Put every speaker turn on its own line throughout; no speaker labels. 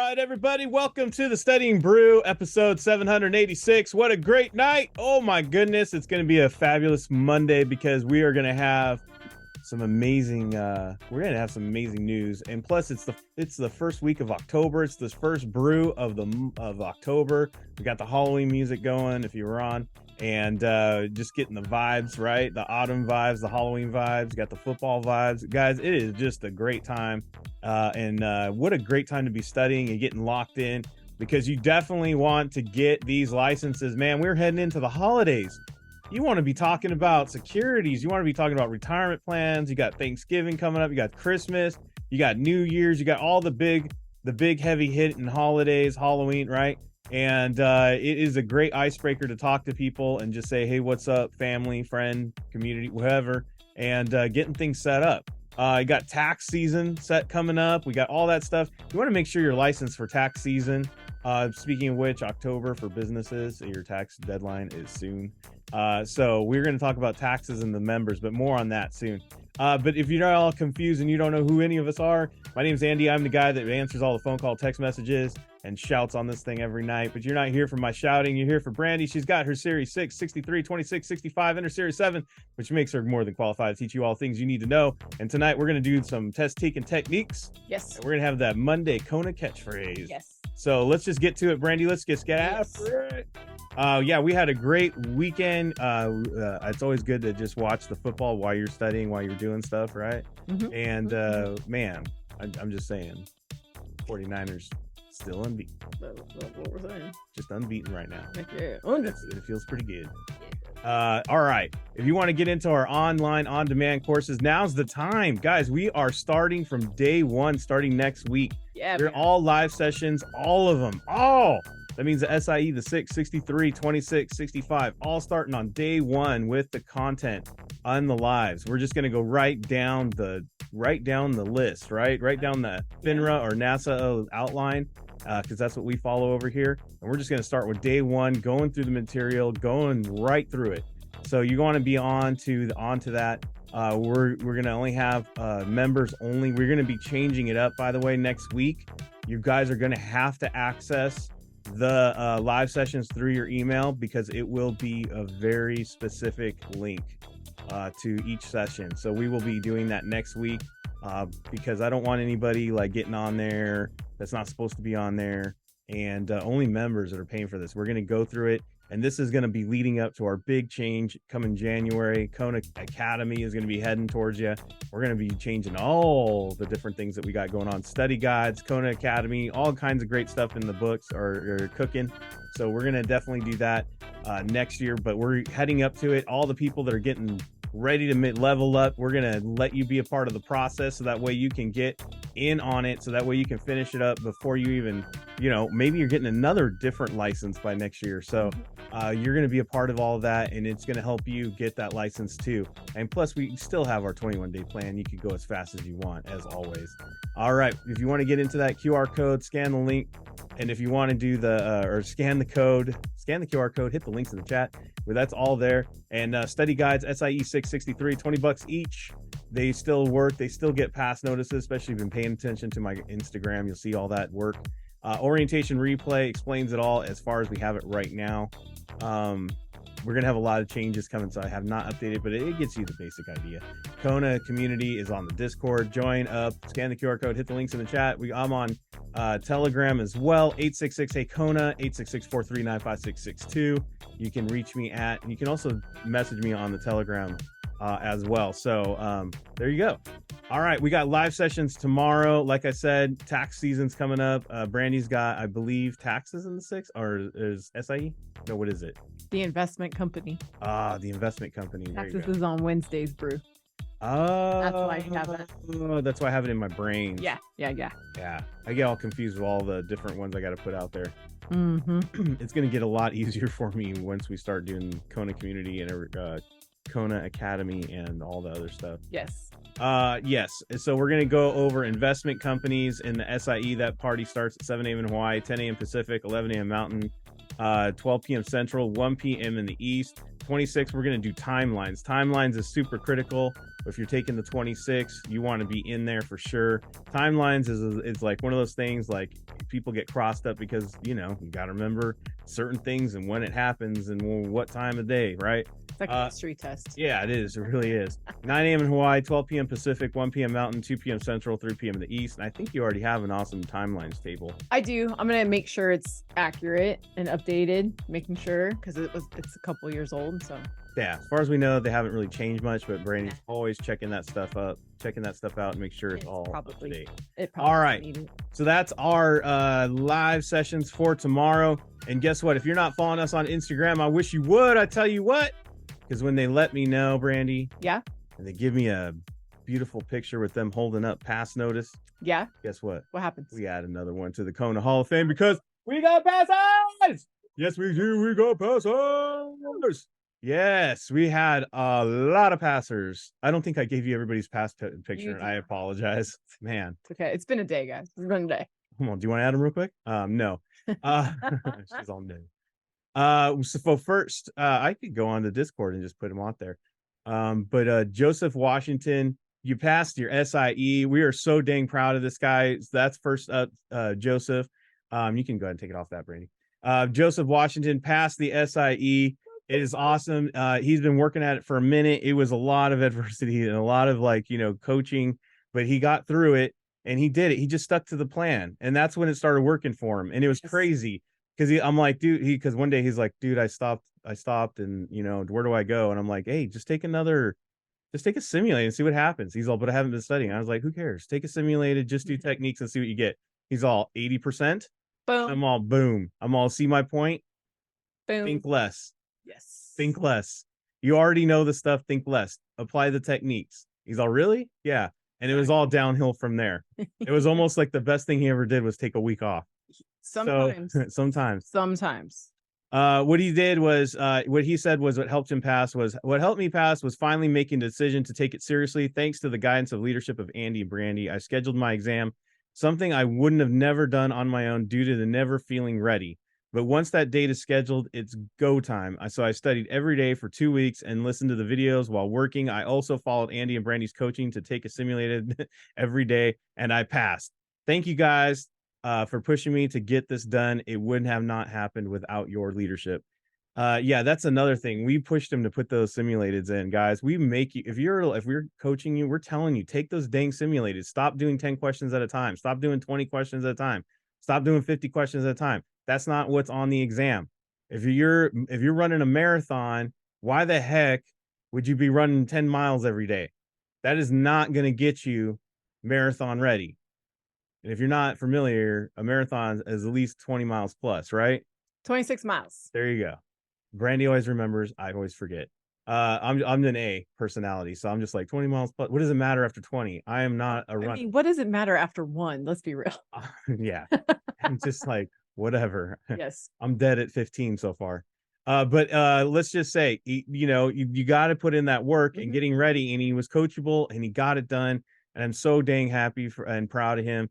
right, everybody, welcome to the Studying Brew, episode 786. What a great night. Oh my goodness, it's going to be a fabulous Monday because we are going to have some amazing news, and plus it's the first week of October. It's the first brew of October. We got the Halloween music going if you were on, and just getting the vibes right, the autumn vibes, the Halloween vibes, got the football vibes. Guys, it is just a great time, and what a great time to be studying and getting locked in, because you definitely want to get these licenses, man. We're heading into the holidays. You want to be talking about securities. You want to be talking about retirement plans. You got Thanksgiving coming up. You got Christmas. You got New Year's. You got all the big heavy hitting holidays, Halloween, right? And it is a great icebreaker to talk to people and just say, hey, what's up, family, friend, community, whatever, and getting things set up. You got tax season coming up. We got all that stuff. You want to make sure you're licensed for tax season. Speaking of which, October for businesses, your tax deadline is soon. So we're going to talk about taxes and the members, but more on that soon. But if you're not all confused and you don't know who any of us are, my name's Andy. I'm the guy that answers all the phone call, text messages, and shouts on this thing every night. But you're not here for my shouting. You're here for Brandy. She's got her Series 6, 63, 26, 65, and her Series 7, which makes her more than qualified to teach you all things you need to know. And tonight we're going to do some taking techniques.
Yes.
And we're going to have that Monday Kona Catchphrase.
Yes.
So let's just get to it, Brandy. Let's just get after it. Yeah, we had a great weekend. It's always good to just watch the football while you're studying, while you're doing stuff, right? Mm-hmm. And man, I'm just saying, 49ers still unbeaten.
That's what we're saying.
Just unbeaten right now.
Yeah.
It feels pretty good. All right. If you want to get into our online on-demand courses, now's the time. Guys, we are starting from day one, starting next week.
Yeah.
They're all live sessions, all of them. All. That means the SIE, the 6, 63, 26, 65, all starting on day one with the content on the lives. We're just going to go right down the list, right down the FINRA or NASA outline, because that's what we follow over here. And we're just going to start with day one, going through the material, going right through it. So you want to be onto that. We're going to only have members only. We're going to be changing it up, by the way, next week. You guys are going to have to access the live sessions through your email, because it will be a very specific link to each session. So we will be doing that next week, because I don't want anybody like getting on there that's not supposed to be on there, and only members that are paying for this. We're going to go through it, and this is going to be leading up to our big change coming January. Kona Academy is going to be heading towards you. We're going to be changing all the different things that we got going on. Study guides, Kona Academy, all kinds of great stuff in the books or cooking. So we're going to definitely do that next year, but we're heading up to it. All the people that are getting ready to level up, we're going to let you be a part of the process, so that way you can get in on it, so that way you can finish it up before you even, maybe you're getting another different license by next year. So you're going to be a part of all of that, and it's going to help you get that license too. And plus, we still have our 21-day plan. You can go as fast as you want, as always. All right, if you want to get into that QR code, scan the link. And if you want to do or scan the QR code, hit the links in the chat, where that's all there. And study guides, SIE 663, $20 each. They still work. They still get pass notices, especially if you've been paying attention to my Instagram. You'll see all that work. Orientation replay explains it all as far as we have it right now. We're going to have a lot of changes coming, so I have not updated, but it gets you the basic idea. Kona community is on the Discord. Join up, scan the QR code, hit the links in the chat. I'm on Telegram as well, 866-HEY-KONA, 866-439-5662. You can reach me you can also message me on the Telegram as well. So there you go. All right, we got live sessions tomorrow. Like I said, tax season's coming up. Brandy's got, I believe, taxes in the 6th, or is SIE? No, what is it?
The investment company.
The investment company.
Taxes is on Wednesdays, Brew.
Oh,
that's why I have it.
That's why I have it in my brain.
Yeah.
I get all confused with all the different ones I got to put out there.
Mm-hmm.
It's going to get a lot easier for me once we start doing Kona community and Kona Academy and all the other stuff.
Yes.
Yes. So we're going to go over investment companies in the SIE. That party starts at 7 a.m. in Hawaii, 10 a.m. Pacific, 11 a.m. Mountain. 12 p.m. Central, 1 p.m. in the East. 26, we're going to do timelines. Timelines is super critical. If you're taking the 26, you want to be in there for sure. Timelines is like one of those things, like people get crossed up because, you got to remember certain things and when it happens and what time of day, right?
It's like a history test.
Yeah, it is. It really is. 9 a.m. in Hawaii, 12 p.m. Pacific, 1 p.m. Mountain, 2 p.m. Central, 3 p.m. in the East. And I think you already have an awesome timelines table.
I do. I'm gonna make sure it's accurate and updated, making sure because it's a couple years old. So
yeah, as far as we know, they haven't really changed much, but Brandy's always checking that stuff out and make sure it's all
probably
up to date.
it probably
all right. So that's our live sessions for tomorrow. And guess what? If you're not following us on Instagram, I wish you would. I tell you what, because when they let me know, Brandy,
yeah,
and they give me a beautiful picture with them holding up pass notice.
Yeah.
Guess what?
What happens?
We add another one to the Kona Hall of Fame because we got passes. Yes, we do. We got passers. Yes, we had a lot of passers. I don't think I gave you everybody's pass picture, and I apologize. Man.
It's okay. It's been a day, guys. It's been a day.
Come on. Do you want to add them real quick? No. She's all new. So first, I could go on the Discord and just put them out there. But Joseph Washington, you passed your SIE. We are so dang proud of this guy. So that's first up, Joseph. You can go ahead and take it off that, Brady. Joseph Washington passed the SIE. It is awesome. He's been working at it for a minute. It was a lot of adversity and a lot of coaching, but he got through it and he did it. He just stuck to the plan. And that's when it started working for him. And it was crazy because I'm like, dude, because one day he's like, dude, I stopped and where do I go? And I'm like, hey, just take a simulated and see what happens. He's all, but I haven't been studying. I was like, who cares? Take a simulated, just do techniques and see what you get. He's all 80%.
Boom.
I'm all boom. I'm all, see my point?
Boom.
Think less.
Yes.
Think less. You already know the stuff. Think less. Apply the techniques. He's all, really? Yeah. And it was all downhill from there. It was almost like the best thing he ever did was take a week off.
Sometimes.
So, sometimes. What he did was, what he said was what helped me pass was finally making the decision to take it seriously. Thanks to the guidance of leadership of Andy and Brandy, I scheduled my exam, something I wouldn't have never done on my own due to the never feeling ready. But once that date is scheduled, it's go time. So I studied every day for 2 weeks and listened to the videos while working. I also followed Andy and Brandy's coaching to take a simulated every day, and I passed. Thank you guys for pushing me to get this done. It wouldn't have not happened without your leadership. Yeah, that's another thing. We pushed him to put those simulateds in, guys. We make you, if we're coaching you, we're telling you, take those dang simulateds. Stop doing 10 questions at a time. Stop doing 20 questions at a time. Stop doing 50 questions at a time. That's not what's on the exam. If you're running a marathon, why the heck would you be running 10 miles every day? That is not going to get you marathon ready. And if you're not familiar, a marathon is at least 20 miles plus, right?
26 miles.
There you go. Brandy always remembers. I always forget. I'm an A personality, so I'm just like 20 miles plus. What does it matter after 20? I am not a runner.
I mean, what does it matter after 1? Let's be real.
Yeah. I'm just like, whatever.
Yes.
I'm dead at 15 so far. But let's just say, you got to put in that work and getting ready, and he was coachable and he got it done. And I'm so dang happy and proud of him.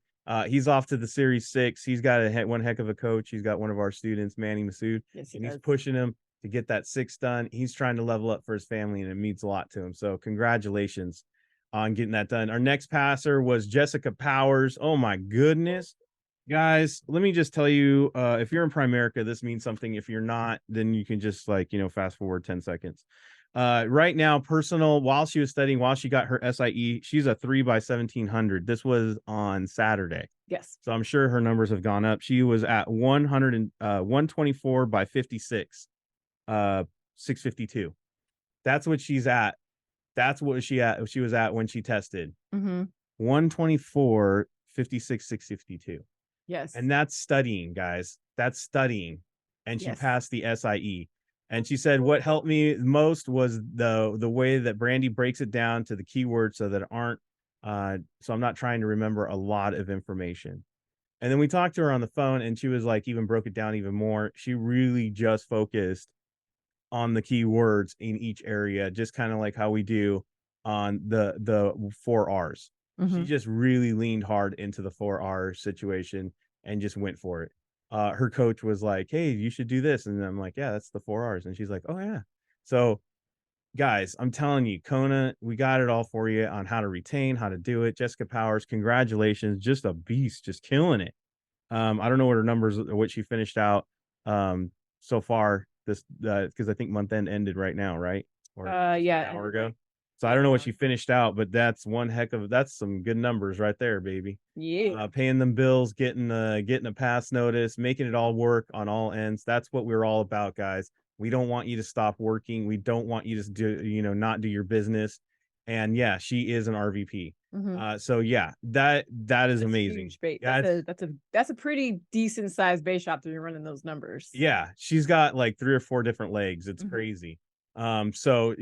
He's off to the Series 6. He's got one heck of a coach. He's got one of our students, Manny Masood,
yes,
and he's pushing him to get that 6 done. He's trying to level up for his family, and it means a lot to him. So congratulations on getting that done. Our next passer was Jessica Powers. Oh my goodness. Guys, let me just tell you, if you're in Primerica, this means something. If you're not, then you can just fast forward 10 seconds. Right now, while she was studying, while she got her SIE, she's a 3 by 1700. This was on Saturday.
Yes.
So I'm sure her numbers have gone up. She was at 124 by 56, 652. That's what she's at. That's what she was at when she tested. 124, 56, 652.
Yes.
And that's studying, guys. That's studying. And she passed the SIE. And she said, what helped me most was the way that Brandy breaks it down to the keywords so that so I'm not trying to remember a lot of information. And then we talked to her on the phone, and she was like, even broke it down even more. She really just focused on the keywords in each area, just kind of like how we do on the 4 R's. She just really leaned hard into the 4 R situation and just went for it. her coach was like, "Hey, you should do this," and I'm like, "Yeah, that's the 4 R's," and she's like, "Oh yeah." So guys, I'm telling you, Kona, we got it all for you on how to retain, how to do it. Jessica Powers, congratulations, just a beast, just killing it. I don't know what her numbers, what she finished out so far this because I think month end ended right now, right? Or just an
Yeah,
hour ago. So I
yeah,
don't know
an
what
hour.
she finished out, but that's some good numbers right there, baby.
Yeah.
Paying them bills, getting a pass notice, making it all work on all ends. That's what we're all about, guys. We don't want you to stop working. We don't want you to do, not do your business. And yeah, she is an RVP.
Hmm.
So yeah, that is
That's
amazing.
huge bait.
Yeah,
That's a pretty decent sized bait shop to be running those numbers.
yeah, she's got like 3 or 4 different legs. It's
Hmm.
crazy. So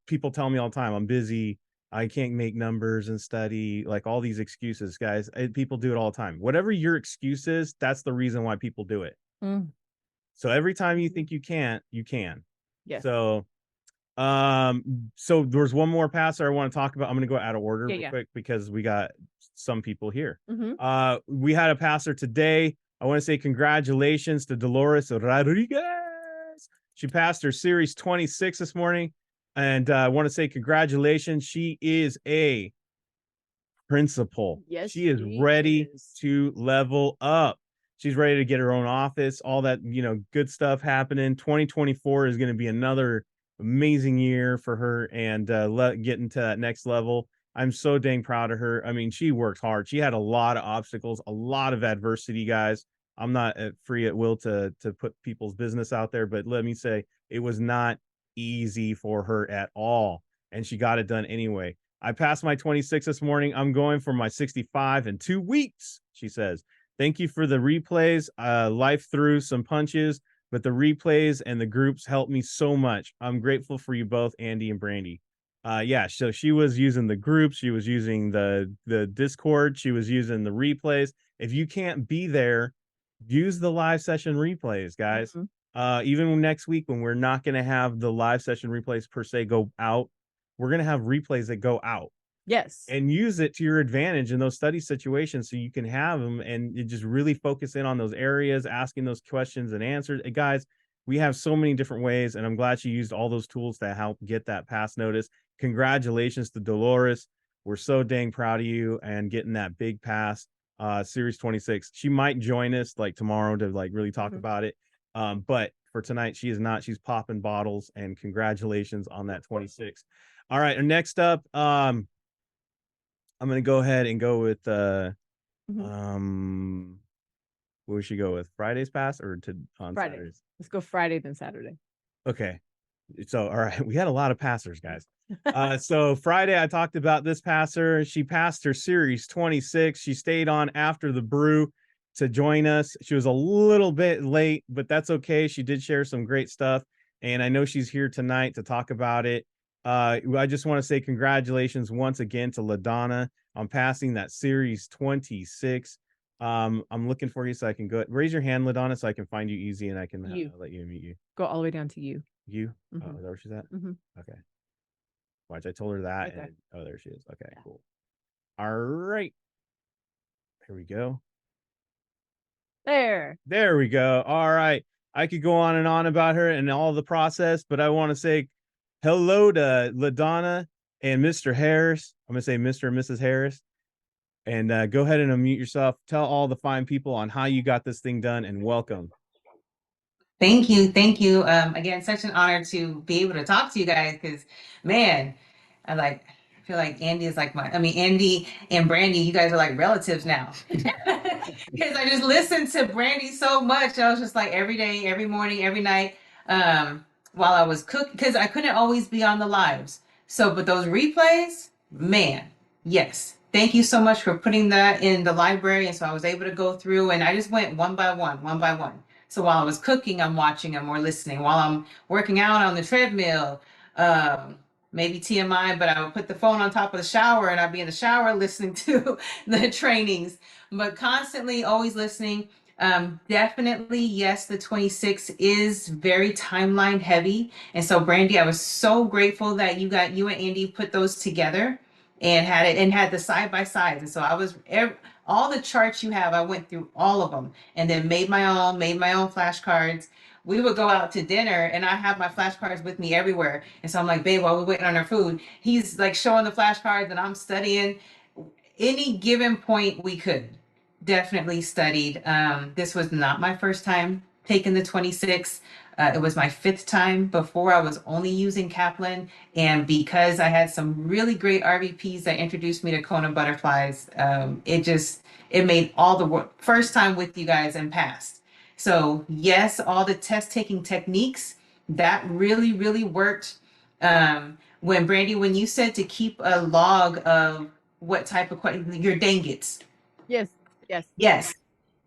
people tell me all the time, I'm busy, I can't make numbers and study, like all these excuses, guys. People do it all the time. Whatever your excuse is, that's the reason why people do it.
Mm.
So every time you think you can't, you can.
Yes.
So there's one more passer I want to talk about. I'm going to go out of order
Yeah,
real
yeah.
quick because we got some people here.
Hmm.
We had a passer today. I want to say congratulations to Dolores Rodriguez. She passed her series 26 this morning, and I want to say congratulations. She is a principal.
Yes,
She is
she
ready
is.
to level up. She's ready to get her own office, all that, good stuff happening. 2024 is going to be another amazing year for her and getting to that next level. I'm so dang proud of her. I mean, she worked hard. She had a lot of obstacles, a lot of adversity, guys. I'm not free at will to put people's business out there, but let me say it was not easy for her at all, and she got it done anyway. I passed my 26 this morning. I'm going for my 65 in 2 weeks, she says. Thank you for the replays. Life threw some punches, but the replays and the groups helped me so much. I'm grateful for you both, Andy and Brandy. Yeah, so she was using the groups, she was using the Discord, she was using the replays. If you can't be there, use the live session replays, guys.
Hmm.
Even next week when we're not going to have the live session replays per se go out, we're going to have replays that go out
Yes.
and use it to your advantage in those study situations so you can have them and you just really focus in on those areas, asking those questions and answers. Guys, we have so many different ways, and I'm glad you used all those tools to help get that pass notice. Congratulations to Dolores. We're so dang proud of you and getting that big pass. Series 26. She might join us like tomorrow to like really talk
Hmm.
about it. But for tonight, she is not. She's popping bottles, and congratulations on that 26. All right, next up, I'm gonna go ahead and go with
Hmm.
um what we should go with? Friday's pass or to on
Friday.
Saturdays?
Let's go Friday then Saturday.
Okay. So all right, we had a lot of passers, guys. So Friday I talked about this passer. She passed her series 26. She stayed on after the brew to join us. She was a little bit late, but that's okay. She did share some great stuff, and I know she's here tonight to talk about it. I just want to say congratulations once again to LaDonna on passing that series 26. I'm looking for you so I can go raise your hand, LaDonna, so I can find you easy and I can
You
let you meet you.
go all the way down to you.
You? Oh,
Hmm.
is that where she's at?
Hmm.
Okay. Watch, I told her that,
Right there.
and oh, there she is. Okay,
Yeah.
cool. All right, here we go.
There.
There we go. All right, I could go on and on about her and all the process, but I want to say hello to LaDonna and Mr. Harris. I'm gonna say Mr. and Mrs. Harris, and go ahead and unmute yourself. Tell all the fine people on how you got this thing done, and welcome.
Thank you. Thank you. Again, such an honor to be able to talk to you guys because, man, I feel like Andy is like Andy and Brandy, you guys are like relatives now. Because I just listened to Brandy so much. I was just like every day, every morning, every night, while I was cooking, because I couldn't always be on the lives. So, but those replays, man, yes. Thank you so much for putting that in the library. And so I was able to go through and I just went one by one, one by one. So while I was cooking, I'm watching them or listening. While I'm working out on the treadmill, um, maybe TMI, but I would put the phone on top of the shower and I'd be in the shower listening to the trainings, but constantly always listening. Definitely, yes, the 26 is very timeline heavy. And so, Brandy, I was so grateful that you and Andy put those together and had it and had the side by sides. And so I was all the charts you have, I went through all of them and then made my own flashcards. We would go out to dinner and I have my flashcards with me everywhere. And so I'm like, babe, while we're waiting on our food, he's like showing the flashcards and I'm studying. Any given point we could definitely studied. This was not my first time taking the 26. It was my fifth time. Before I was only using Kaplan, and because I had some really great RVPs that introduced me to KonaButterflyz, it made all the work. First time with you guys and passed. So yes, all the test taking techniques that really worked. When Brandy, when you said to keep a log of what type of question your dangits.
Yes. Yes.
Yes.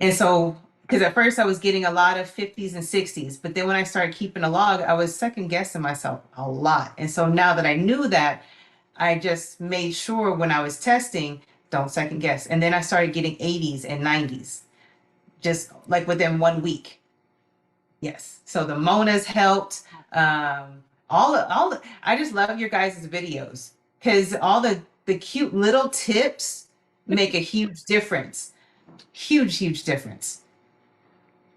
And so, because at first I was getting a lot of 50s and 60s, but then when I started keeping a log, I was second guessing myself a lot. And so now that I knew that, I just made sure when I was testing, don't second guess. And then I started getting 80s and 90s, just like within 1 week. Yes. So the Monas helped. I just love your guys' videos because all the cute little tips make a huge difference. Huge difference.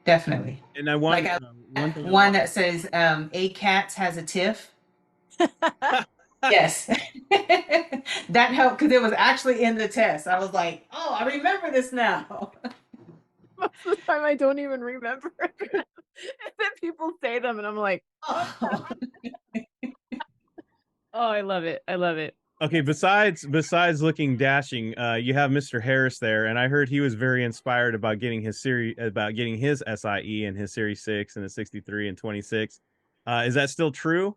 Definitely.
And I want
Like
one thing.
one that says a cat has a tiff. Yes. That helped because it was actually in the test. I was like, oh, I remember this now.
Most of the time I don't even remember. And then people say them and I'm like,
Oh.
oh, I love it. I love it.
Okay, besides looking dashing, you have Mr. Harris there, and I heard he was very inspired about getting his SIE and his Series 6 and the 63 and 26. Is that still true?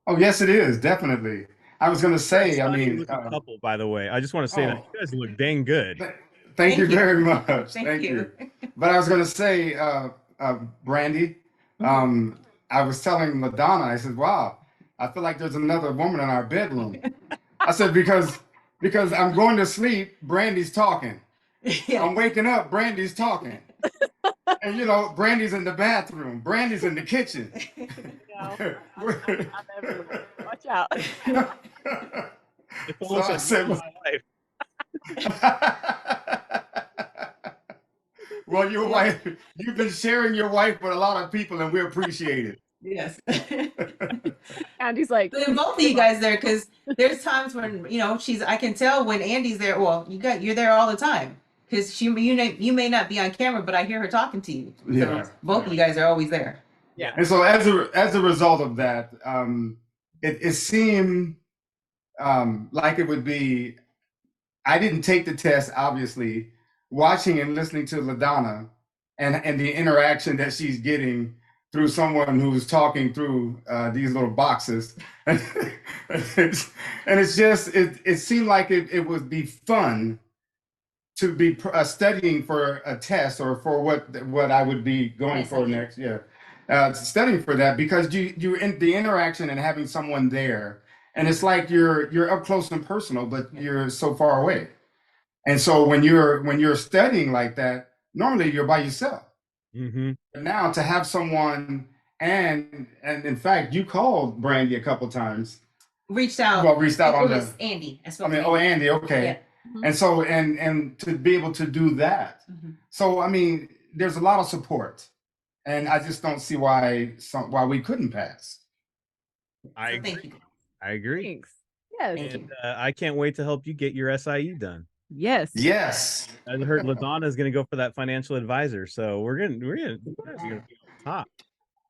Oh, yes, it is, definitely. I was going to say, I
Stunning
mean,
looking couple, by the way. I just want to say that
oh,
you guys look dang good.
thank you
you.
very much.
Thank you.
But I was going to say, Brandy, I was telling LaDonna, I said, wow, I feel like there's another woman in our bedroom. I said, because I'm going to sleep, Brandy's talking.
Yeah.
I'm waking up, Brandy's talking. And you know, Brandy's in the bathroom, Brandy's in the kitchen.
I'm everywhere. Watch out.
It's almost
So I
like
said,
my life.
well, your wife, you've been sharing your wife with a lot of people, and we appreciate it.
Yes.
Andy's like,
Then both of you guys there, because there's times when I can tell when Andy's there. Well, you're there all the time because you may not be on camera, but I hear her talking to you.
Yeah.
So both of you guys are always there.
yeah.
And so as a result of that, it seemed like it would be. I didn't take the test, obviously. Watching and listening to LaDonna and the interaction that she's getting through someone who's talking through these little boxes, and it's just it seemed like it would be fun to be studying for a test or for what I would be going for next year. Studying for that because you in the interaction and having someone there, and it's like you're up close and personal, but you're so far away. And so when you're studying like that, normally you're by yourself.
Mm-hmm.
But now to have someone and in fact you called Brandy a couple times.
Reached out.
Well, reached out
it
on
was
the.
Andy.
I mean, oh, Andy, okay.
Yeah.
And so and to be able to do that. So I mean, there's a lot of support, and I just don't see why we couldn't pass.
I agree.
Thank you.
I agree.
Thanks. Yes.
Thank
And I can't wait to help you get your SIE done.
Yes.
Yes.
I heard LaDonna is going to go for that financial advisor, so we're gonna you guys are gonna be on top.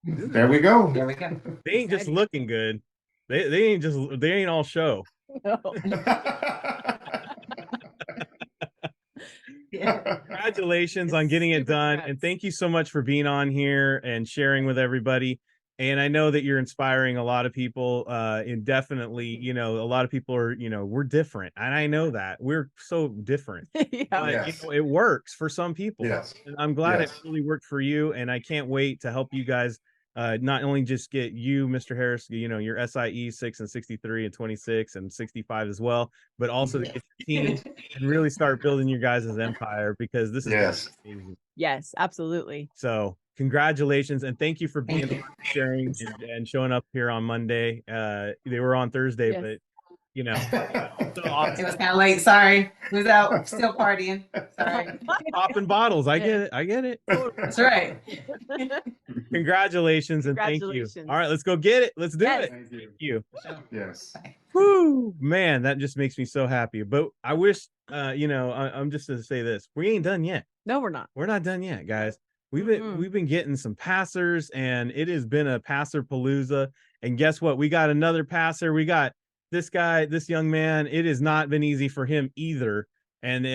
There we go.
There we go.
They ain't just looking good. They ain't all show.
No.
Congratulations on getting it done, and thank you so much for being on here and sharing with everybody. And I know that you're inspiring a lot of people, and definitely, a lot of people are, we're different, and I know that we're so different.
Yeah.
But
Yes.
it works for some people.
Yes.
And I'm glad
Yes.
it really worked for you, and I can't wait to help you guys. Not only just get you, Mr. Harris, your SIE 6 and 63 and 26 and 65 as well, but also to get your team and really start building your guys' empire, because this is
Yes.
amazing.
Yes, absolutely.
So congratulations, and thank you for being
Thank you.
sharing and showing up here on Monday. They were on Thursday,
Yes.
but you know. So
It
awesome.
was kind of late. Sorry. Was out still partying. Sorry.
Popping bottles. I get it. I get it.
That's right.
Congratulations and thank you.
Congratulations.
All right, let's go get it. Let's do
Yes.
it.
Thank you.
Thank you.
Yes.
Woo, man, that just makes me so happy. But I wish, I'm just gonna say this: we ain't done yet.
No, we're not.
We're not done yet, guys. We've
Mm-mm.
been getting some passers, and it has been a passer palooza. And guess what? We got another passer. We got this guy, this young man. It has not been easy for him either. And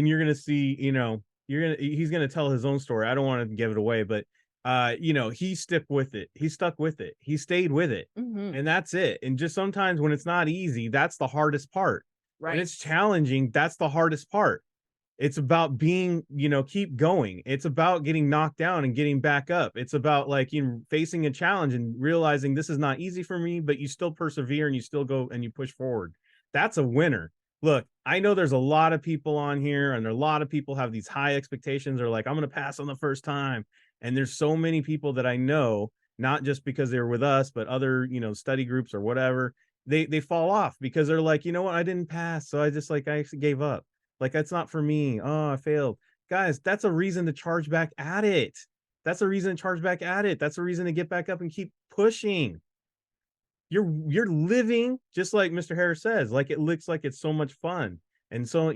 you're gonna see, he's gonna tell his own story. I don't want to give it away, but he stuck with it. He stuck with it. He stayed with it.
Mhm.
And that's it. And just sometimes when it's not easy, that's the hardest part.
Right.
When it's challenging, that's the hardest part. It's about being, keep going. It's about getting knocked down and getting back up. It's about like, facing a challenge and realizing this is not easy for me, but you still persevere and you still go and you push forward. That's a winner. Look, I know there's a lot of people on here and a lot of people have these high expectations. They're like, I'm going to pass on the first time. And there's so many people that I know, not just because they're with us, but other, study groups or whatever. They fall off because they're like, you know what, I didn't pass. So I actually gave up. Like, that's not for me. Oh, I failed. Guys, that's a reason to charge back at it. That's a reason to charge back at it. That's a reason to get back up and keep pushing. You're living just like Mr. Harris says, like it looks like it's so much fun. And so,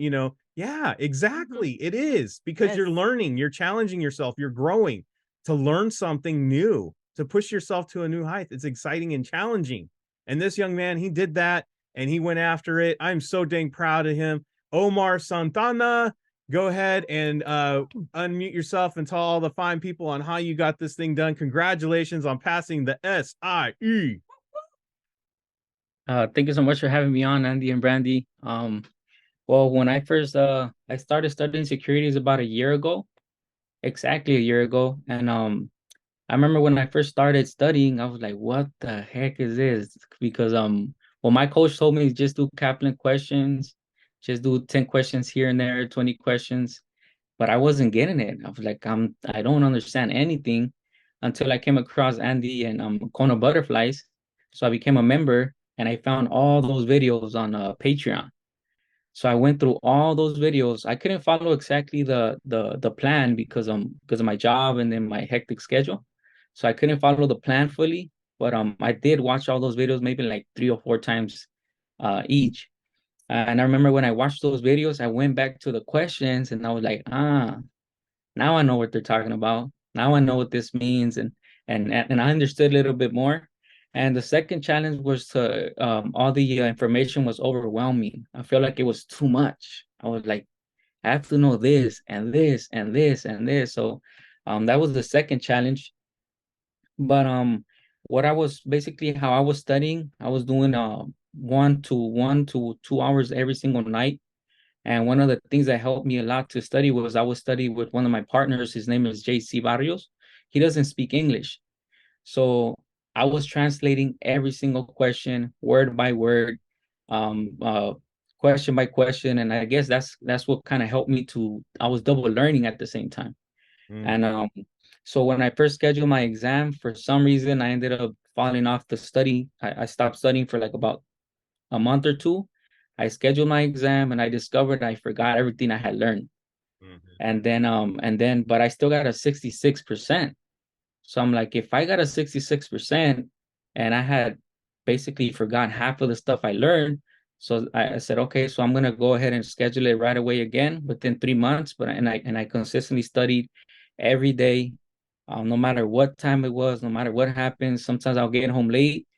yeah, exactly. It is because you're
Yes.
learning, you're challenging yourself, you're growing to learn something new, to push yourself to a new height. It's exciting and challenging. And this young man, he did that and he went after it. I'm so dang proud of him. Omar Santana, go ahead and unmute yourself and tell all the fine people on how you got this thing done. Congratulations on passing the SIE.
Thank you so much for having me on, Andy and Brandy. Well, when I first I started studying securities about a year ago, exactly a year ago, and I remember when I first started studying, I was like, "What the heck is this?" Because well, my coach told me just do Kaplan questions, just do 10 questions here and there, 20 questions, but I wasn't getting it. I was like, I don't understand anything until I came across Andy and KonaButterflyz. So I became a member and I found all those videos on Patreon. So I went through all those videos. I couldn't follow exactly the plan because of my job and then my hectic schedule. So I couldn't follow the plan fully, but I did watch all those videos maybe like 3 or 4 times each. And I remember when I watched those videos, I went back to the questions and I was like, now I know what they're talking about. Now I know what this means, and I understood a little bit more. And the second challenge was to all the information was overwhelming. I felt like it was too much. I was like, I have to know this and this and this and this. So that was the second challenge. But what I was basically how I was studying, I was doing 1 to 2 hours every single night. And one of the things that helped me a lot to study was I would study with one of my partners. His name is JC Barrios. He doesn't speak English. So I was translating every single question, word by word, um, uh, question by question. And I guess that's what kind of helped me to, I was double learning at the same time. And so when I first scheduled my exam, for some reason, I ended up falling off the study. I stopped studying for like about a month or two. I scheduled my exam and I discovered I forgot everything I had learned. But I still got a 66%. So I'm like, if I got a 66% and I had basically forgot half of the stuff I learned, so I said, okay, so I'm gonna go ahead and schedule it right away again within 3 months. I consistently studied every day, no matter what time it was, no matter what happens. Sometimes I'll get home late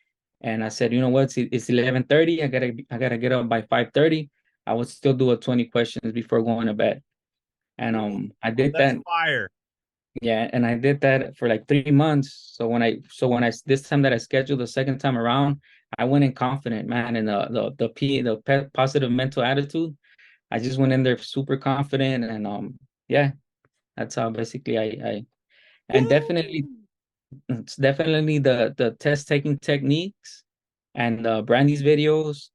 and I said, you know what? It's 11:30. I gotta get up by 5:30. I would still do a 20 questions before going to bed. And I did
That's
that.
fire.
Yeah, and I did that for like 3 months. So when I this time that I scheduled the second time around, I went in confident, man, and positive mental attitude. I just went in there super confident, and yeah, that's how basically I and definitely it's definitely the test taking techniques and Brandy's videos.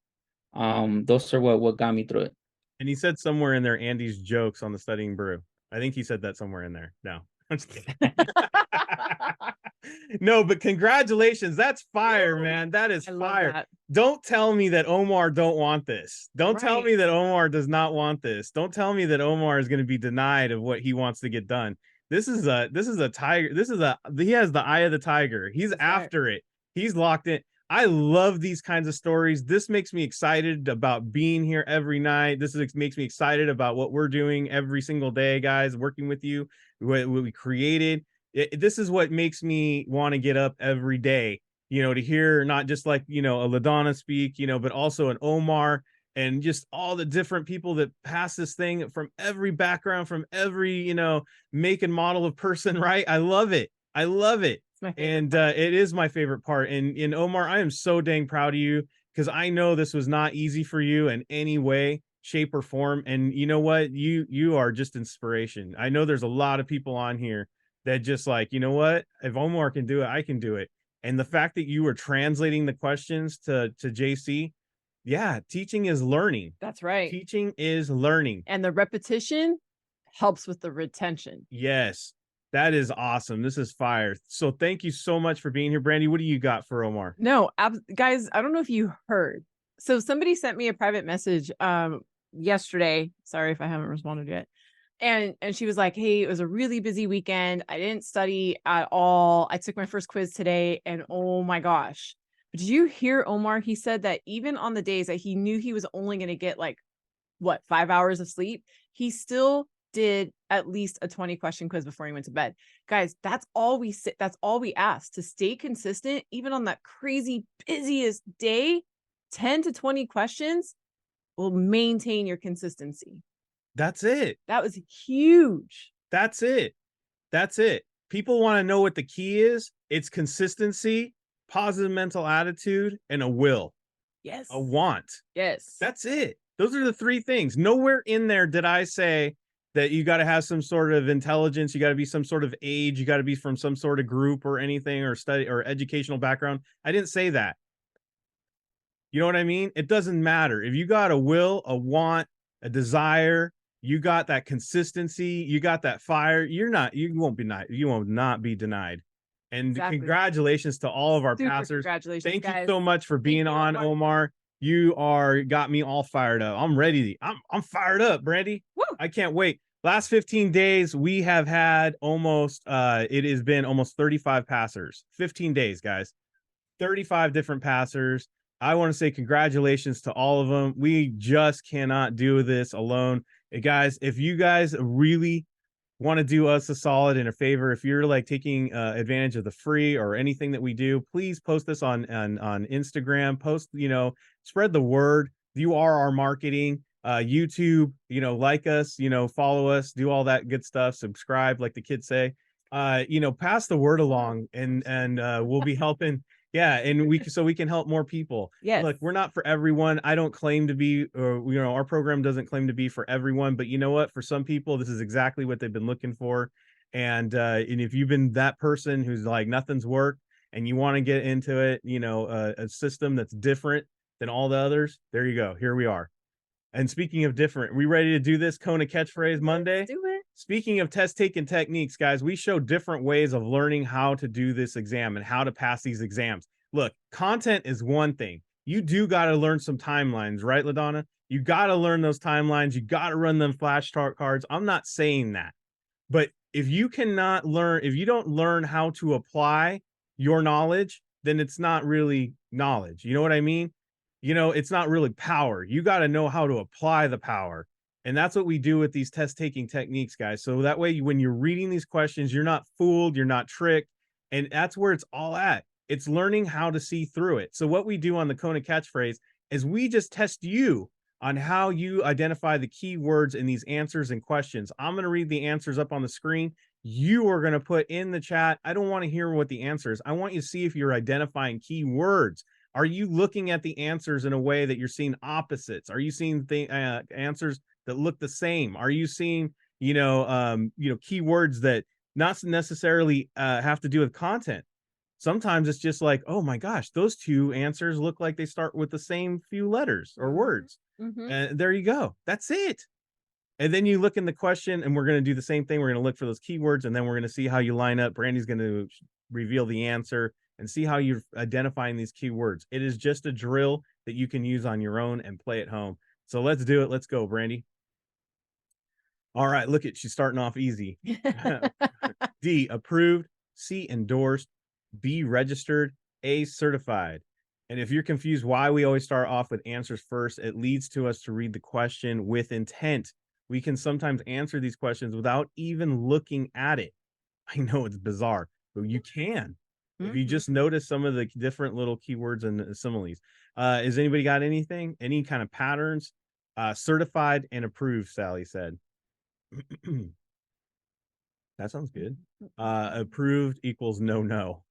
Those are what got me through it.
And he said somewhere in there Andy's jokes on the Studying Brew. I think he said that somewhere in there. No. No, but congratulations. That's fire, man. That is
I love
fire.
that.
Don't tell me that Omar don't want this. Don't tell me
Right.
that Omar does not want this. Don't tell me that Omar is going to be denied of what he wants to get done. This is a tiger. He has the eye of the tiger. He's
That's right.
after it. He's locked in. I love these kinds of stories. This makes me excited about being here every night. Makes me excited about what we're doing every single day, guys, working with you, what we created. This is what makes me want to get up every day, to hear not just like, a LaDonna speak, but also an Omar and just all the different people that pass this thing from every background, from every, make and model of person, right? I love it. I love it. And it is my favorite part. And Omar, I am so dang proud of you because I know this was not easy for you in any way, shape, or form. And you know what? You are just inspiration. I know there's a lot of people on here that just like, you know what? If Omar can do it, I can do it. And the fact that you were translating the questions to JC, yeah, teaching is learning.
That's right.
Teaching is learning.
And the repetition helps with the retention.
Yes. That is awesome. This is fire. So thank you so much for being here. Brandy, what do you got for Omar?
No, guys, I don't know if you heard. So somebody sent me a private message yesterday. Sorry if I haven't responded yet. And she was like, hey, it was a really busy weekend. I didn't study at all. I took my first quiz today and oh my gosh. But did you hear Omar? He said that even on the days that he knew he was only going to get 5 hours of sleep, he still did at least a 20 question quiz before he went to bed. Guys, that's all we ask, to stay consistent even on that crazy busiest day. 10 to 20 questions will maintain your consistency.
That's it.
That was huge.
That's it. People want to know what the key is. It's consistency, positive mental attitude, and a will.
Yes.
A want.
Yes.
That's it. Those are the three things. Nowhere in there did I say that you got to have some sort of intelligence, you got to be some sort of age, you got to be from some sort of group or anything, or study or educational background. I didn't say that. You know what I mean? It doesn't matter. If you got a will, a want, a desire, you got that consistency, you got that fire, you won't not be denied. And exactly. Congratulations to all of our passers.
Congratulations.
Thank
guys.
you so much for being on, Omar. You got me all fired up. I'm ready. I'm fired up, Brandy.
Woo!
I can't wait. Last 15 days, we have had it has been almost 35 passers. 15 days, guys. 35 different passers. I want to say congratulations to all of them. We just cannot do this alone. Hey, guys, if you guys really want to do us a solid and a favor, if you're taking advantage of the free or anything that we do, please post this on Instagram. Post, spread the word. You are our marketing. YouTube, like us, follow us, do all that good stuff. Subscribe, like the kids say. Pass the word along, and we'll be helping. Yeah, and we can help more people.
Yes.
Look, we're not for everyone. I don't claim to be, or our program doesn't claim to be for everyone. But you know what? For some people, this is exactly what they've been looking for. And if you've been that person who's like nothing's worked and you want to get into it, a system that's different than all the others, there you go. Here we are. And speaking of different, we ready to do this Kona Catchphrase Monday?
Let's do it.
Speaking of test taking techniques, guys, we show different ways of learning how to do this exam and how to pass these exams. Look, content is one thing. You do got to learn some timelines, right, LaDonna? You got to learn those timelines. You got to run them flashcards. I'm not saying that. But if you don't learn how to apply your knowledge, then it's not really knowledge. You know what I mean? It's not really power. You got to know how to apply the power. And that's what we do with these test taking techniques, guys. So that way, when you're reading these questions, you're not fooled, you're not tricked. And that's where it's all at. It's learning how to see through it. So what we do on the Kona Catchphrase is we just test you on how you identify the key words in these answers and questions. I'm going to read the answers up on the screen. You are going to put in the chat. I don't want to hear what the answer is. I want you to see if you're identifying key words. Are you looking at the answers in a way that you're seeing opposites? Are you seeing answers that look the same? Are you seeing, keywords that not necessarily have to do with content? Sometimes it's just like, oh my gosh, those two answers look like they start with the same few letters or words.
Mm-hmm.
And there you go. That's it. And then you look in the question, and we're going to do the same thing. We're going to look for those keywords, and then we're going to see how you line up. Brandy's going to reveal the answer and see how you're identifying these keywords. It is just a drill that you can use on your own and play at home. So let's do it. Let's go, Brandy. All right, look at, she's starting off easy. D, approved. C, endorsed. B, registered. A, certified. And if you're confused why we always start off with answers first, it leads to us to read the question with intent. We can sometimes answer these questions without even looking at it. I know it's bizarre, but you can. If you just notice some of the different little keywords and similes. Has anybody got anything? Any kind of patterns? Certified and approved, Sally said. That sounds good. Approved equals no.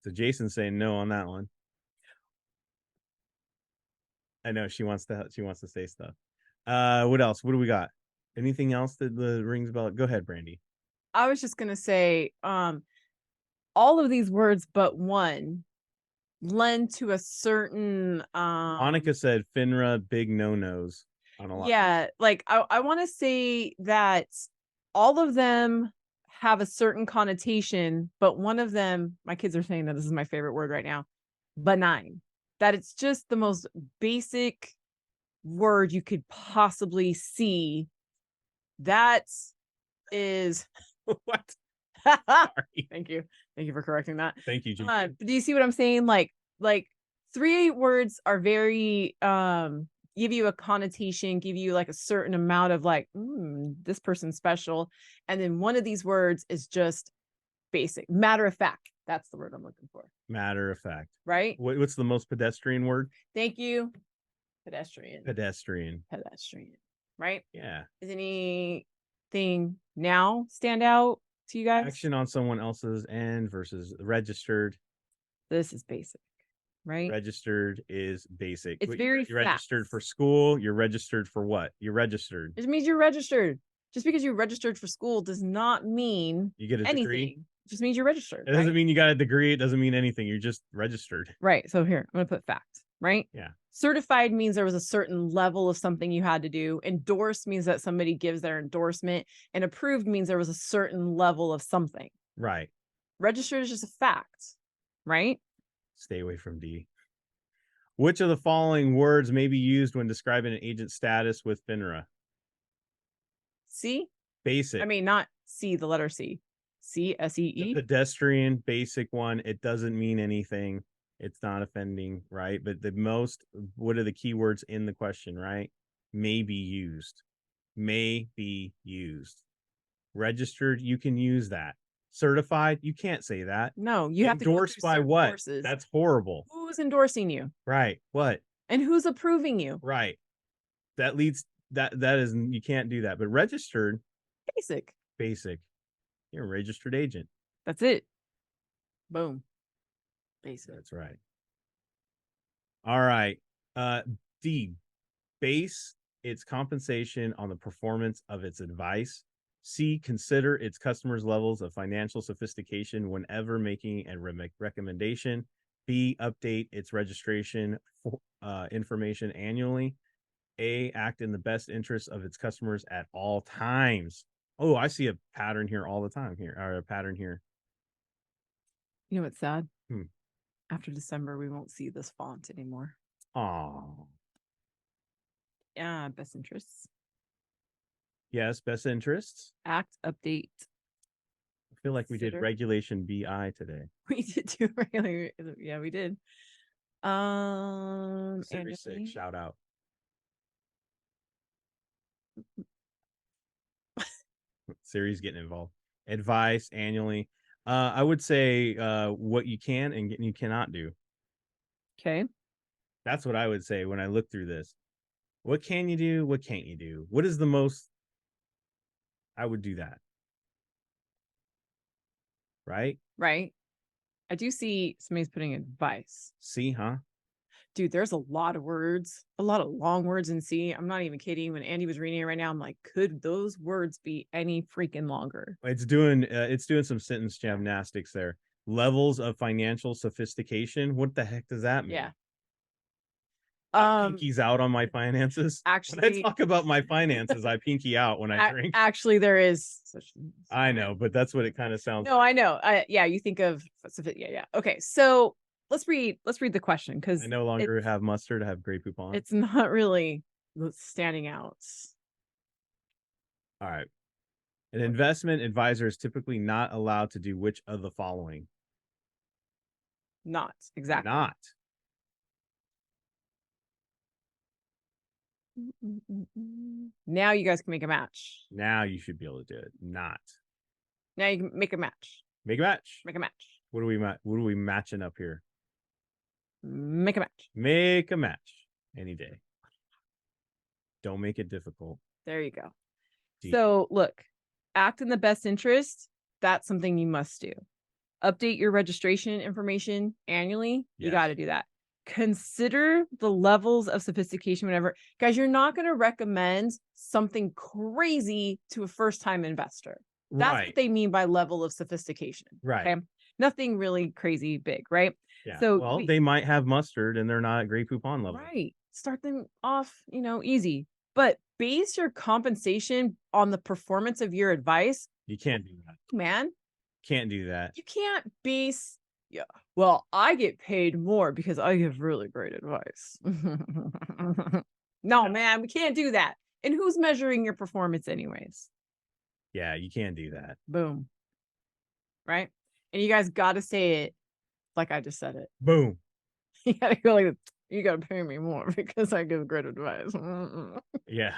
So Jason's saying no on that one. I know she wants to say stuff. What else? What do we got? Anything else that rings a bell? Go ahead, Brandy.
I was just gonna say, all of these words but one lend to a certain
Monica said FINRA big no-nos on a lot.
Yeah, like I want to say that all of them have a certain connotation, but one of them, my kids are saying that this is my favorite word right now, benign. That it's just the most basic word you could possibly see. That is
What?
Sorry. Thank you for correcting that.
Thank you, Jim.
Do you see what I'm saying? Like 3 words are very give you a connotation, give you like a certain amount of like, this person's special. And then one of these words is just basic. Matter of fact. That's the word I'm looking for.
Matter of fact.
Right?
What's the most pedestrian word?
Thank you. Pedestrian. Right?
Yeah.
Is anything now stand out to you guys?
Action on someone else's end versus registered.
This is basic. Right?
Registered is basic.
It's very
You're registered for school. You're registered for what? You're registered.
It means you're registered. Just because you registered for school does not mean
you get a
anything.
degree.
It just means you're registered.
It doesn't mean you got a degree. It doesn't mean anything. You're just registered.
Right. So here, I'm going to put fact, right?
Yeah.
Certified means there was a certain level of something you had to do. Endorsed means that somebody gives their endorsement. And approved means there was a certain level of something.
Right.
Registered is just a fact, right?
Stay away from D. Which of the following words may be used when describing an agent status with FINRA?
C?
Basic.
I mean, not C, the letter C. C, S-E-E?
The pedestrian, basic one. It doesn't mean anything. It's not offending, right? But what are the keywords in the question, right? May be used. May be used. Registered, you can use that. Certified, you can't say that.
No, you have to go
endorsed
through
by
certain
what?
courses.
That's horrible.
Who's endorsing you?
Right. What?
And who's approving you?
Right. That leads that is, you can't do that. But registered, basic. You're a registered agent.
That's it. Boom. Basic.
That's right. All right. D, base its compensation on the performance of its advice. C, consider its customers' levels of financial sophistication whenever making a recommendation. B, update its registration information annually. A, act in the best interest of its customers at all times. Oh, I see a pattern here all the time here, or a pattern here.
You know what's sad?
Hmm.
After December, we won't see this font anymore.
Oh.
Yeah, best interests.
Yes, best interests.
Act, update.
I feel like we did regulation BI today.
We did do regular. Yeah, we did.
Series 6, shout out. Series getting involved. Advice annually. I would say what you can and you cannot do.
Okay.
That's what I would say when I look through this. What can you do? What can't you do? What is the most? I would do that. Right?
Right. I do see somebody's putting advice.
See, huh?
Dude, there's a lot of words, a lot of long words in C. I'm not even kidding. When Andy was reading it right now, I'm like, could those words be any freaking longer?
It's doing some sentence gymnastics there. Levels of financial sophistication. What the heck does that mean?
Yeah.
Pinkies out on my finances. When I
Actually,
talk about my finances, I pinky out when I drink.
actually, there is such.
I know, but that's what it kind of sounds
No,
like.
I know. Yeah, you think of yeah. Okay, so let's read the question because
I no longer have mustard. I have Grey Poupon.
it's not really standing out.
All right. An investment advisor is typically not allowed to do which of the following?
Not exactly.
Not.
Now you guys can make a match.
Now you should be able to do it. Not.
Now you can make a match.
Make a match.
Make a match.
What are we matching up here?
Make a match.
Make a match any day. Don't make it difficult.
There you go.
Deep.
So look, act in the best interest. That's something you must do. Update your registration information annually. You
Yes.
got to do that. Consider the levels of sophistication whenever, guys, you're not going to recommend something crazy to a first-time investor. That's
Right.
what they mean by level of sophistication.
Right.
Okay. Nothing really crazy big, right?
Yeah.
So
well, they might have mustard and they're not at Grey Poupon level.
right. Start them off, easy. But base your compensation on the performance of your advice.
You can't do that.
Man,
Can't do that.
you can't base. Yeah. Well, I get paid more because I give really great advice. No, man, we can't do that. And who's measuring your performance anyways?
Yeah, you can't do that.
Boom. Right? And you guys got to say it like I just said it.
Boom.
You got to go like, you got to pay me more because I give great advice.
Yeah.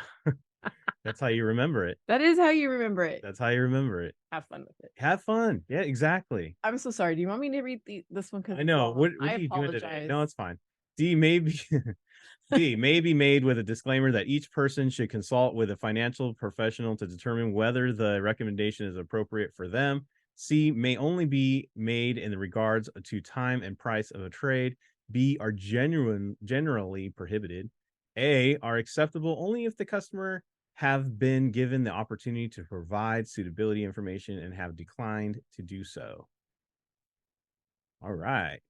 That's how you remember it.
That is how you remember it.
That's how you remember it.
Have fun with it.
Have fun. Yeah, exactly.
I'm so sorry. Do you want me to read this one?
I know. What
I
are you doing today?
apologize.
No, it's fine. D may be made with a disclaimer that each person should consult with a financial professional to determine whether the recommendation is appropriate for them. C may only be made in regards to time and price of a trade. B are generally prohibited. A are acceptable only if the customer have been given the opportunity to provide suitability information and have declined to do so. All right.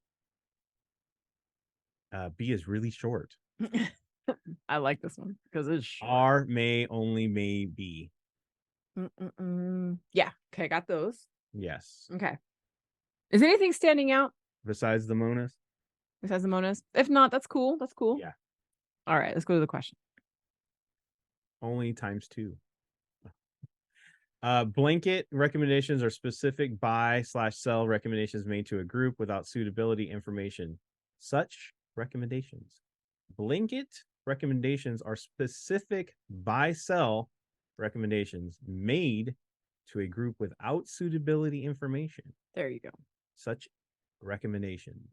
B is really short.
I like this one because it's short.
R may only may be.
Yeah. Okay. Got those.
Yes.
Okay. Is anything standing out
Besides the monas?
besides the monas? If not, that's cool. That's cool.
Yeah.
All right. Let's go to the question.
Only times 2. Blanket recommendations are specific buy/sell recommendations made to a group without suitability information. Such recommendations. Blanket recommendations are specific buy/sell recommendations made to a group without suitability information.
There you go.
Such recommendations.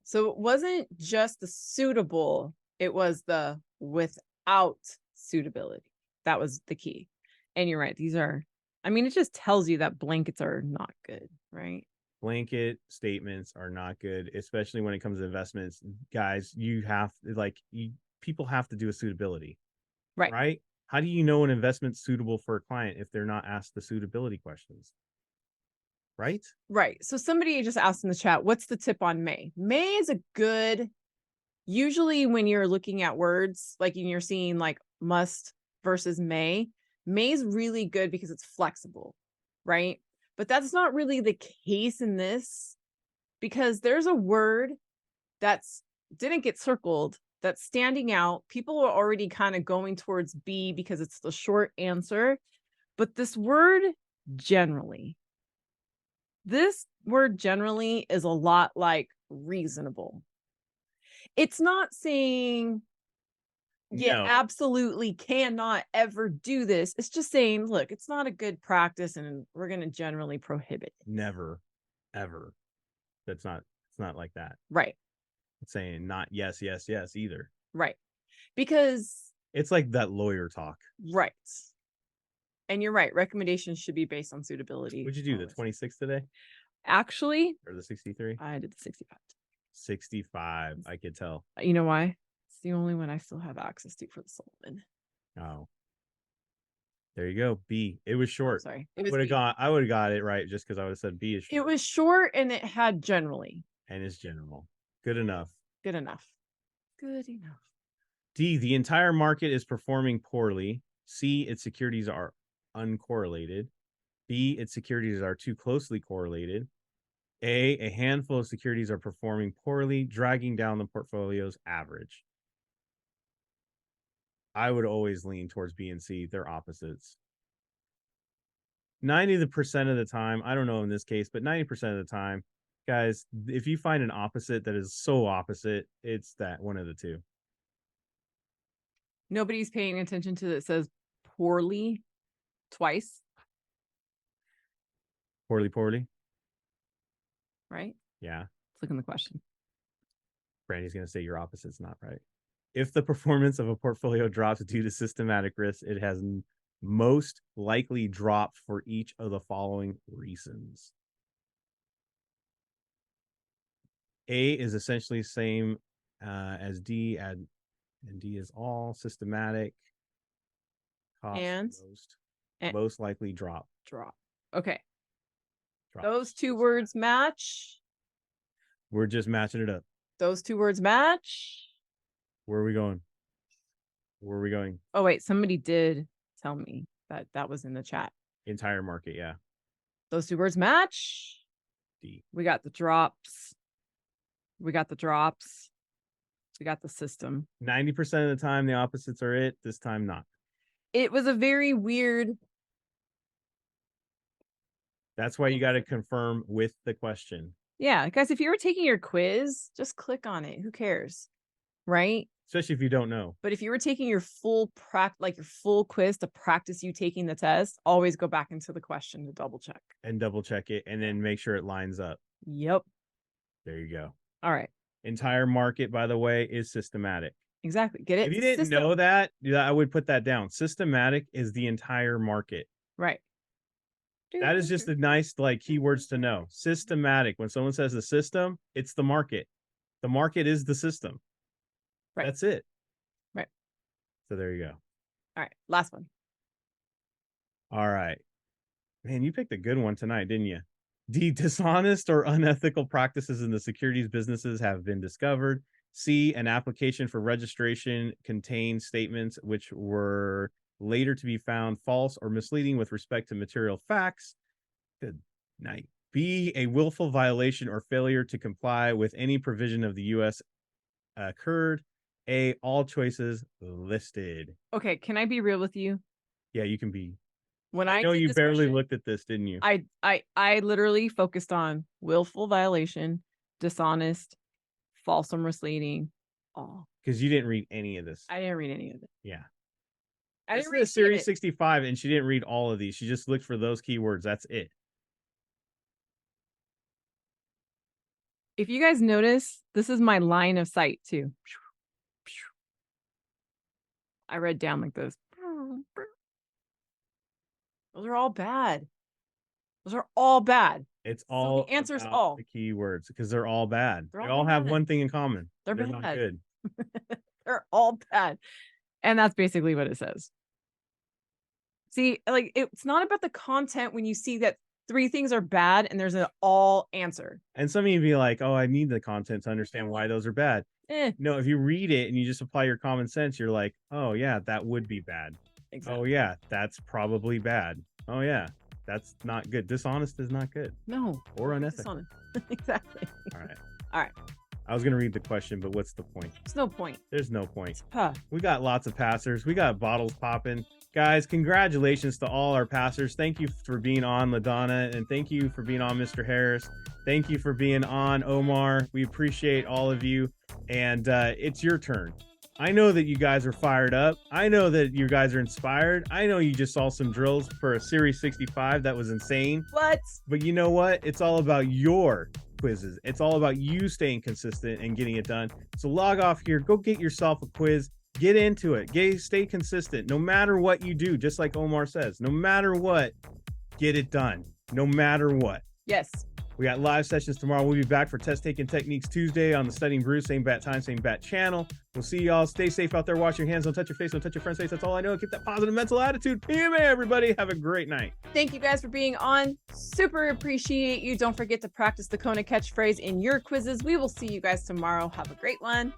So it wasn't just the suitable, it was the without suitability. That was the key. And you're right. These are, it just tells you that blankets are not good, right?
Blanket statements are not good, especially when it comes to investments. Guys, people have to do a suitability. Right? How do you know an investment's suitable for a client if they're not asked the suitability questions? Right?
Right. So somebody just asked in the chat, what's the tip on May? May is a good, usually when you're looking at words, like you're seeing like must versus may is really good because it's flexible, right? But that's not really the case in this because there's a word that's didn't get circled that's standing out. People are already kind of going towards B because it's the short answer. But this word generally is a lot like reasonable. It's not saying you absolutely cannot ever do this. It's just saying, look, it's not a good practice and we're going to generally prohibit it.
Never, ever. It's not like that.
Right.
It's saying not yes, yes, yes either.
Right. Because
it's like that lawyer talk.
Right. And you're right. Recommendations should be based on suitability.
What'd you do? The 26 today?
Actually,
or the 63?
I did the 65.
65. I could tell.
You know why? It's the only one I still have access to for the Solomon.
Oh. There you go. B. It was short.
Oh, sorry.
I would have got it right just because I would have said B is short.
It was short and it had generally.
And it's general. Good enough.
Good enough. Good enough.
D, the entire market is performing poorly. C, its securities are uncorrelated. B, its securities are too closely correlated. A handful of securities are performing poorly, dragging down the portfolio's average. I would always lean towards B and C. They're opposites. 90% of the time, I don't know in this case, but 90% of the time, guys, if you find an opposite that is so opposite, it's that one of the two.
Nobody's paying attention to that says poorly twice,
Poorly.
right?
Yeah.
Let's look in the question.
Brandy's going to say your opposite's not right. If the performance of a portfolio drops due to systematic risk, it has most likely dropped for each of the following reasons. A is essentially the same as D, and D is all systematic. Cost
And
most likely drop.
Okay.
Drop.
Those two words match.
We're just matching it up.
Those two words match.
Where are we going?
Oh, wait. Somebody did tell me that was in the chat.
Entire market, yeah.
Those two words match.
D.
We got the drops. We got the system.
90% of the time, the opposites are it. This time, not.
It was a very weird.
That's why you got to confirm with the question.
Yeah, guys, if you were taking your quiz, just click on it. Who cares? Right?
Especially if you don't know.
But if you were taking your full your full quiz to practice you taking the test, always go back into the question to double check.
And double check it and then make sure it lines up.
Yep.
There you go.
All right.
Entire market, by the way, is systematic.
Exactly. Get it?
If you didn't know that, I would put that down. Systematic is the entire market.
Right.
That is just a nice keywords to know. Systematic. When someone says the system, it's the market. The market is the system.
Right.
That's it.
Right.
So there you go.
All right. Last one.
All right. Man, you picked a good one tonight, didn't you? D, dishonest or unethical practices in the securities businesses have been discovered. C, an application for registration contains statements which were later to be found false or misleading with respect to material facts. Good night. B, a willful violation or failure to comply with any provision of the U.S. occurred. A, all choices listed.
Okay, can I be real with you?
Yeah, you can be.
When
I know you barely looked at this, didn't you?
I literally focused on willful violation, dishonest, false or misleading. All.
Because you didn't read any of this.
I didn't read any of it.
Yeah.
I
This
didn't read
is Series
it.
65, and she didn't read all of these. She just looked for those keywords. That's it.
If you guys notice, this is my line of sight too. I read down like this. Those are all bad.
It's
So
all
the answer's
about
all.
the keywords because they're all bad.
They're
They
all
all have
bad.
one thing in common.
They're
not
bad.
good.
They're all bad. And that's basically what it says. See, it's not about the content when you see that 3 things are bad and there's an all answer.
And some of you be like, oh, I need the content to understand why those are bad. No, if you read it and you just apply your common sense, you're like, oh, yeah, that would be bad.
Exactly.
Oh, yeah, that's probably bad. Oh, yeah, that's not good. Dishonest is not good.
No.
Or unethical.
Exactly.
All right.
All right.
I was going to read the question, but what's the point?
There's no point.
There's no point.
Huh.
We got lots of passers. We got bottles popping. Guys, congratulations to all our passers. Thank you for being on, LaDonna, and thank you for being on, Mr. Harris. Thank you for being on, Omar. We appreciate all of you, and it's your turn. I know that you guys are fired up. I know that you guys are inspired. I know you just saw some drills for a Series 65. That was insane.
What?
But you know what? It's all about your quizzes. It's all about you staying consistent and getting it done. So log off here. Go get yourself a quiz. Get into it. Stay consistent. No matter what you do, just like Omar says, no matter what, get it done. No matter what.
Yes.
We got live sessions tomorrow. We'll be back for Test Taking Techniques Tuesday on the Studying Brew. Same bat time, same bat channel. We'll see y'all. Stay safe out there. Wash your hands. Don't touch your face. Don't touch your friend's face. That's all I know. Keep that positive mental attitude. PMA, everybody. Have a great night.
Thank you guys for being on. Super appreciate you. Don't forget to practice the Kona catchphrase in your quizzes. We will see you guys tomorrow. Have a great one.